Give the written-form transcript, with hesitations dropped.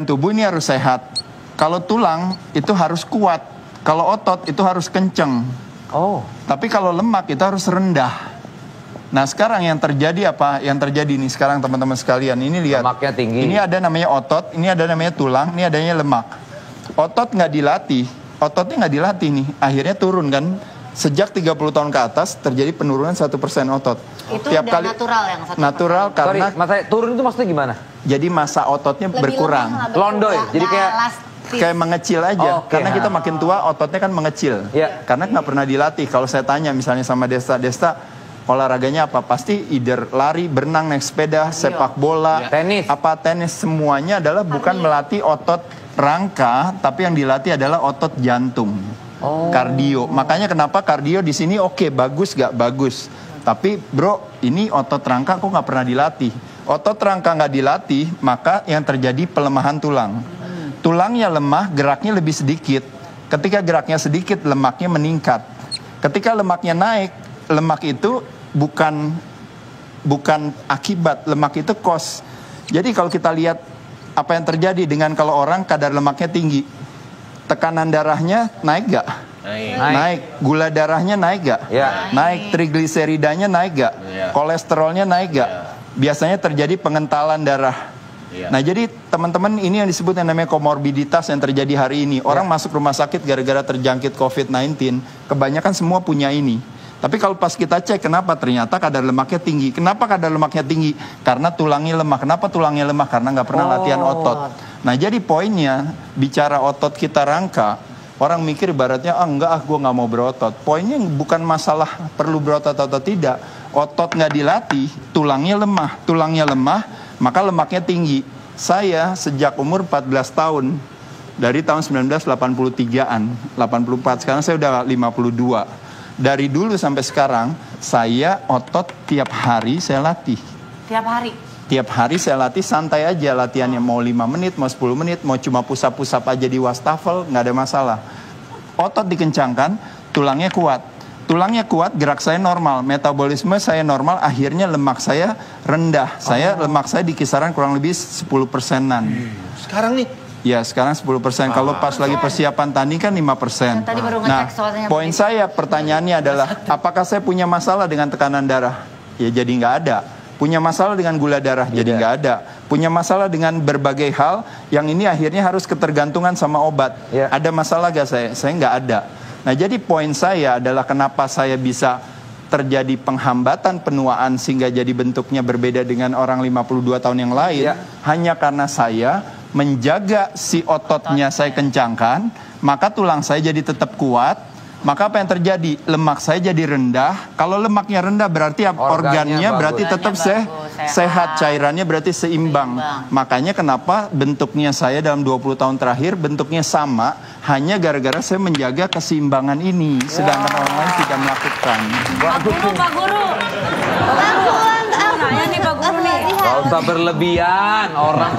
Tubuh ini harus sehat. Kalau tulang itu harus kuat. Kalau otot itu harus kenceng. Oh. Tapi kalau lemak itu harus rendah. Nah sekarang yang terjadi apa? Yang terjadi nih sekarang teman-teman sekalian. Ini lihat. Lemaknya tinggi. Ini ada namanya otot, ini ada namanya tulang, ini adanya lemak. Otot nggak dilatih, ototnya nggak dilatih nih. Akhirnya turun kan. Sejak 30 tahun ke atas terjadi penurunan 1% otot. Itu Tiap udah kali natural yang 1%. natural karena turun itu maksudnya gimana? jadi masa ototnya berkurang. Londoy, jadi Kayak mengecil aja. Oke. Karena kita makin tua ototnya kan mengecil. Ya. Karena nggak pernah dilatih. Kalau saya tanya misalnya sama Desta olahraganya apa? Pasti either lari, berenang, naik sepeda, sepak bola, tenis. apa tenis, semuanya adalah bukan melatih otot rangka, tapi yang dilatih adalah otot jantung. Kardio. Makanya kenapa kardio di sini oke, bagus gak bagus. Tapi bro, ini otot rangka kok nggak pernah dilatih. Otot rangka nggak dilatih, maka yang terjadi pelemahan tulang. Tulangnya lemah, geraknya lebih sedikit. Ketika geraknya sedikit, lemaknya meningkat. Ketika lemaknya naik, lemak itu bukan akibat, lemak itu cost. Jadi kalau kita lihat apa yang terjadi dengan kalau orang kadar lemaknya tinggi, tekanan darahnya naik gak? Naik. Gula darahnya naik gak? Ya. Naik. Trigliseridanya naik gak? Kolesterolnya naik gak? Biasanya terjadi pengentalan darah. Nah jadi teman-teman ini yang disebut yang namanya komorbiditas yang terjadi hari ini. Orang masuk rumah sakit gara-gara terjangkit COVID-19, kebanyakan semua punya ini. Tapi kalau pas kita cek kenapa ternyata kadar lemaknya tinggi. Kenapa kadar lemaknya tinggi? Karena tulangnya lemah. Kenapa tulangnya lemah? Karena nggak pernah latihan otot. Nah jadi poinnya bicara otot kita rangka, orang mikir ibaratnya gue nggak mau berotot. Poinnya bukan masalah perlu berotot atau tidak. Otot nggak dilatih, tulangnya lemah, maka lemaknya tinggi. Saya sejak umur 14 tahun, dari tahun 1983-an, 84, sekarang saya udah 52. Dari dulu sampai sekarang, saya otot tiap hari saya latih. Tiap hari? Tiap hari saya latih, santai aja latihannya. Mau 5 menit, mau 10 menit, mau cuma pusap-pusap aja di wastafel, nggak ada masalah. Otot dikencangkan, tulangnya kuat. Tulangnya kuat, gerak saya normal, metabolisme saya normal, akhirnya lemak saya rendah. Lemak saya di kisaran kurang lebih 10%-an. Sekarang nih? Ya, sekarang 10%. Kalau pas lagi persiapan tanding kan 5%. Tadi baru Nah, ngecek soalnya poin saya, pertanyaannya adalah, apakah saya punya masalah dengan tekanan darah? Ya, jadi nggak ada. Punya masalah dengan gula darah? Jadi nggak ada. Punya masalah dengan berbagai hal, yang ini akhirnya harus ketergantungan sama obat. Ada masalah gak saya? Saya nggak ada. Nah, jadi poin saya adalah kenapa saya bisa terjadi penghambatan penuaan sehingga jadi bentuknya berbeda dengan orang 52 tahun yang lain. Hanya karena saya menjaga si ototnya saya kencangkan, maka tulang saya jadi tetap kuat. Maka apa yang terjadi? Lemak saya jadi rendah. Kalau lemaknya rendah berarti organnya berarti tetap sehat, cairannya berarti seimbang. Makanya kenapa bentuknya saya dalam 20 tahun terakhir bentuknya sama, hanya gara-gara saya menjaga keseimbangan ini. Sedangkan orang lain tidak melakukan. Pak Guru. Pak Guru nih Pak Guru nih. Gak usah berlebihan, orang